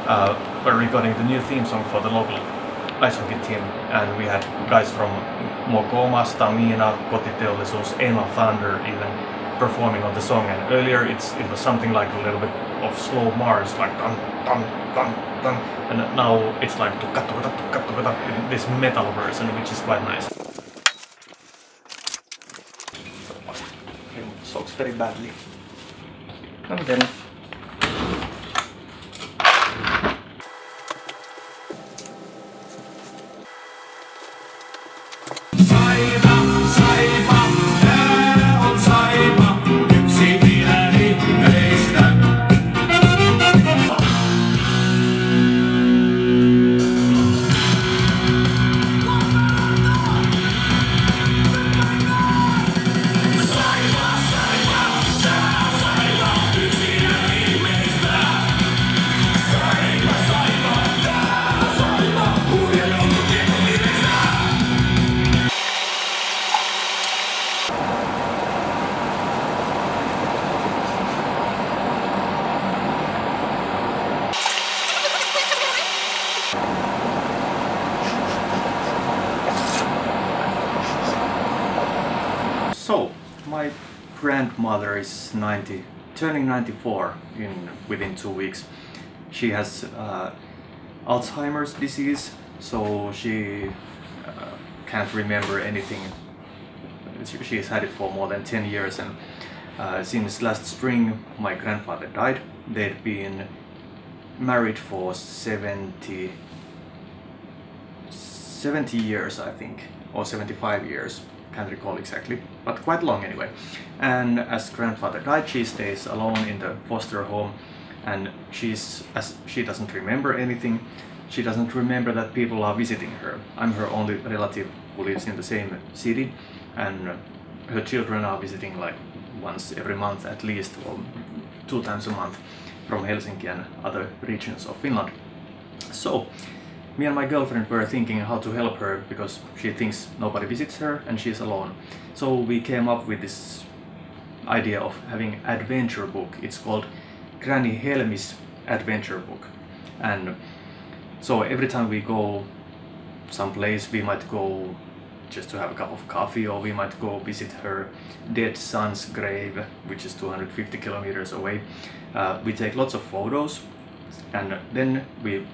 were recording the new theme song for the local ice hockey team, and we had guys from Mokoma, Stamina, Kotiteollisuus, Eno Thunder even performing on the song, and earlier it was something like a little bit of slow march, like dun dun dun dun, and now it's like this metal version, which is quite nice. Socks very badly. And then so, my grandmother is 90, turning 94 within 2 weeks. She has Alzheimer's disease, so she can't remember anything. She's had it for more than 10 years, and since last spring my grandfather died. They'd been married for 70 years, I think, or 75 years. Can't recall exactly, but quite long anyway. And as grandfather died, she stays alone in the foster home, and she doesn't remember anything. She doesn't remember that people are visiting her. I'm her only relative who lives in the same city, and her children are visiting like once every month at least, or 2 times a month from Helsinki and other regions of Finland. So me and my girlfriend were thinking how to help her, because she thinks nobody visits her and she's alone. So we came up with this idea of having adventure book. It's called Granny Helmi's adventure book. And so every time we go someplace, we might go just to have a cup of coffee, or we might go visit her dead son's grave, which is 250 kilometers away. We take lots of photos, and then we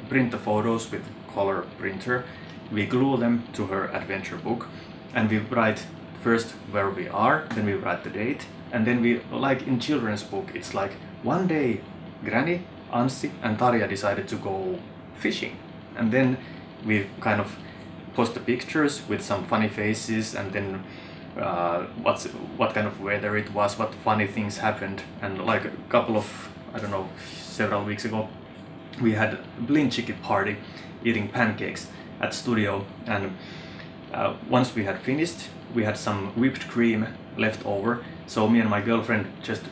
print the photos with color printer. We glue them to her adventure book, and we write first where we are, then we write the date, and then we, like in children's book, it's like one day Granny, Anssi and Tarja decided to go fishing, and then we kind of post the pictures with some funny faces, and then what kind of weather it was, what funny things happened. And like a couple of, I don't know, several weeks ago, we had a blinchiki party eating pancakes at studio, and once we had finished, we had some whipped cream left over, so me and my girlfriend just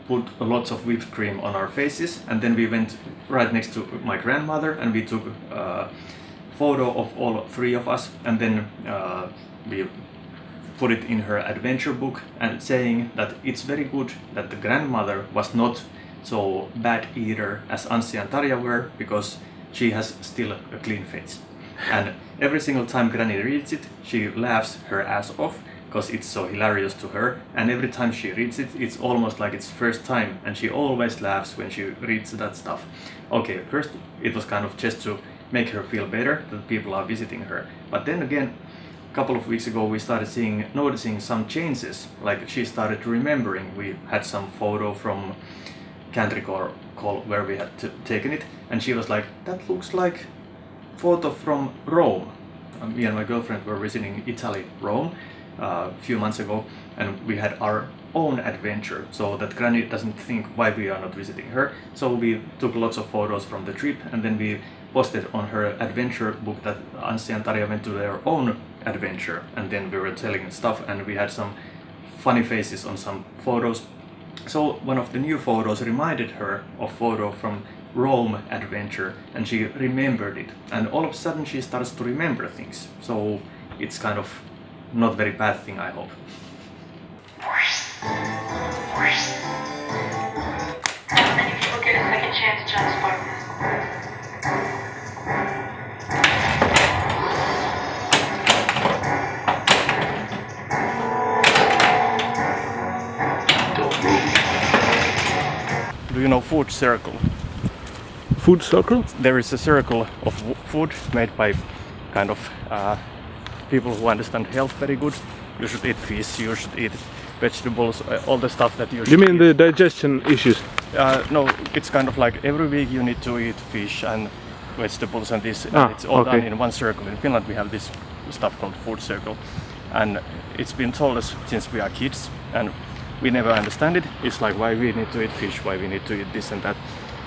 put lots of whipped cream on our faces, and then we went right next to my grandmother and we took a photo of all 3 of us, and then we put it in her adventure book, and saying that it's very good that the grandmother was not so bad eater as Anssi and Tarja were, because she has still a clean face. And every single time Granny reads it, she laughs her ass off, because it's so hilarious to her, and every time she reads it, it's almost like it's first time, and she always laughs when she reads that stuff. Okay, first it was kind of just to make her feel better that people are visiting her, but then again, a couple of weeks ago we started noticing some changes, like she started remembering. We had some photo from can't recall where we had taken it, and she was like, that looks like photo from Rome. Me and my girlfriend were visiting Italy, Rome, a few months ago, and we had our own adventure, so that Granny doesn't think why we are not visiting her. So we took lots of photos from the trip, and then we posted on her adventure book that Anssi and Tarja went to their own adventure, and then we were telling stuff, and we had some funny faces on some photos. So one of the new photos reminded her of photo from Rome adventure, and she remembered it, and all of a sudden she starts to remember things. So it's kind of not very bad thing, I hope. Many people get a second chance to join sports. food circle. Food circle? There is a circle of food made by kind of people who understand health very good. You should eat fish, you should eat vegetables, all the stuff that you should You mean eat. the digestion issues? No, it's kind of like every week you need to eat fish and vegetables and this, and it's all done in one circle. In Finland we have this stuff called food circle, and it's been told us since we are kids, and we never understand it. It's like why we need to eat fish, why we need to eat this and that.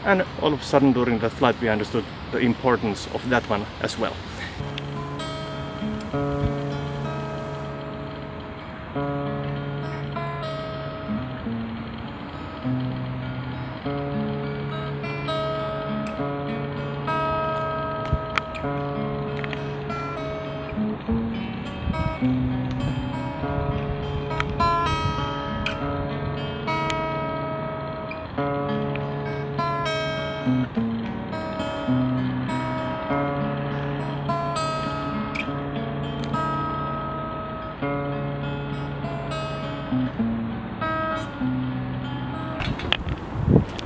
And all of a sudden during that flight we understood the importance of that one as well.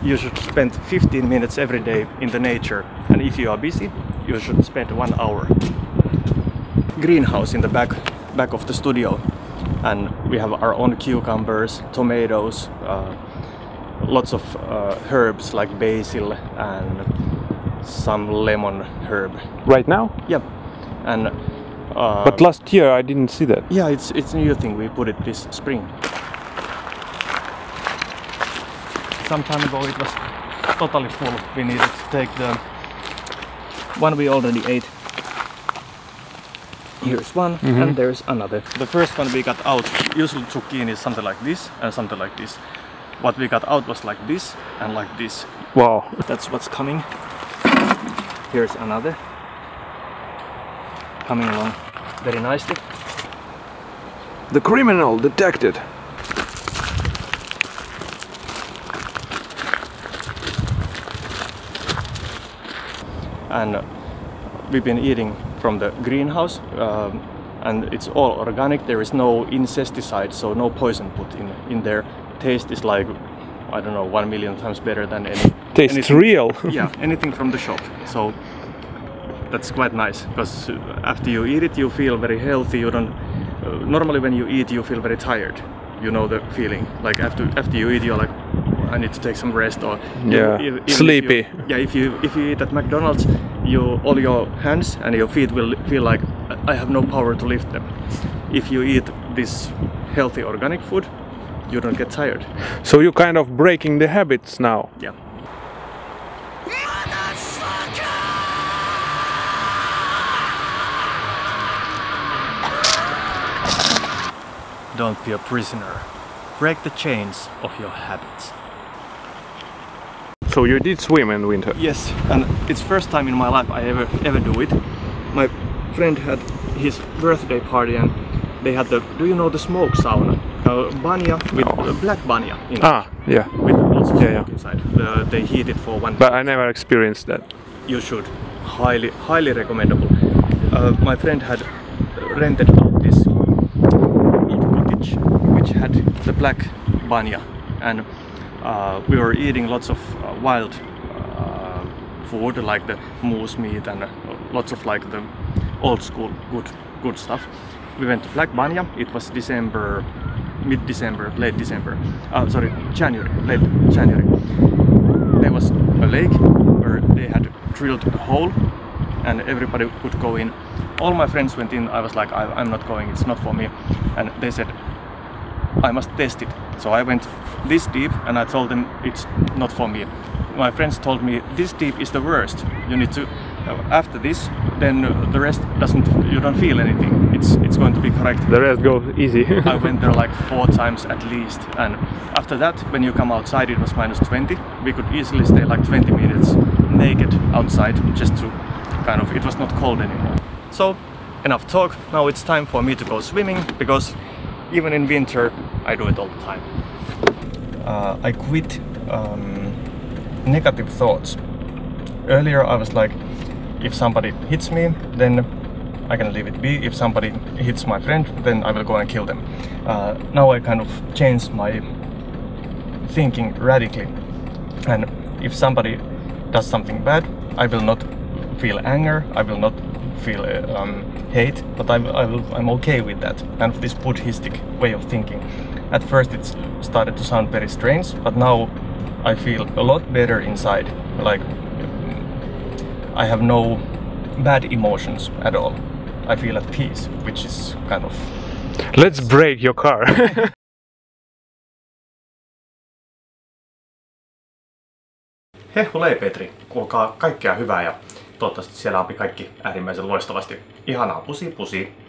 You should spend 15 minutes every day in the nature, and if you are busy, you should spend 1 hour. Greenhouse in the back of the studio, and we have our own cucumbers, tomatoes, lots of herbs like basil and some lemon herb. Right now? Yep. And but last year I didn't see that. yeah, it's a new thing. We put it this spring. Some time ago it was totally full. We needed to take the one we already ate. Here's one, and there's another. The first one we got out, usually zucchini is something like this and something like this. What we got out was like this and like this. Wow. That's what's coming. Here's another. Coming along very nicely. The criminal detected. And we've been eating from the greenhouse, and it's all organic. There is no insecticide, so no poison put in there. Taste is like, I don't know, 1 million times better than Tastes real. Yeah, anything from the shop. So that's quite nice, because after you eat it you feel very healthy. You don't normally when you eat you feel very tired. You know the feeling, like after you eat you're like, I need to take some rest, or sleepy. If you eat at McDonald's, all your hands and your feet will feel like I have no power to lift them. If you eat this healthy organic food, you don't get tired. So you're kind of breaking the habits now. Yeah. Don't be a prisoner. Break the chains of your habits. So you did swim in winter? Yes, and it's first time in my life I ever do it. My friend had his birthday party and they had the, do you know the smoke sauna? Banya with black banya in it. Ah, yeah. With lots of smoke inside. They heat it for 1 But I never experienced that. You should. Highly recommendable. My friend had rented out this cottage which had the black banya, and we were eating lots of wild food like the moose meat and lots of like the old school good stuff. We went to Black Banya. It was December, mid-December, late December. Sorry, January, late January. There was a lake where they had drilled a hole and everybody could go in. All my friends went in. I was like, I'm not going, it's not for me. And they said, I must test it. So I went this deep and I told them it's not for me. My friends told me this deep is the worst. You need to, after this, then the rest you don't feel anything. It's going to be correct. The rest goes easy. I went there like 4 times at least, and after that, when you come outside, it was -20. We could easily stay like 20 minutes naked outside, just to kind of, it was not cold anymore. So, enough talk. Now it's time for me to go swimming, because even in winter, I do it all the time. I quit negative thoughts. Earlier I was like, if somebody hits me, then I can leave it be. If somebody hits my friend, then I will go and kill them. Now I kind of changed my thinking radically. And if somebody does something bad, I will not feel anger, I will not feel hate, but I'm okay with that. And this Buddhistic way of thinking. At first it started to sound very strange, but now I feel a lot better inside. Like I have no bad emotions at all. I feel at peace, which is kind of... Let's break your car. Hehulei Petri, kuulkaa kaikkea hyvää ja toivottavasti siellä on kaikki äärimmäisen loistavasti. Ihanaa, pusi pusi!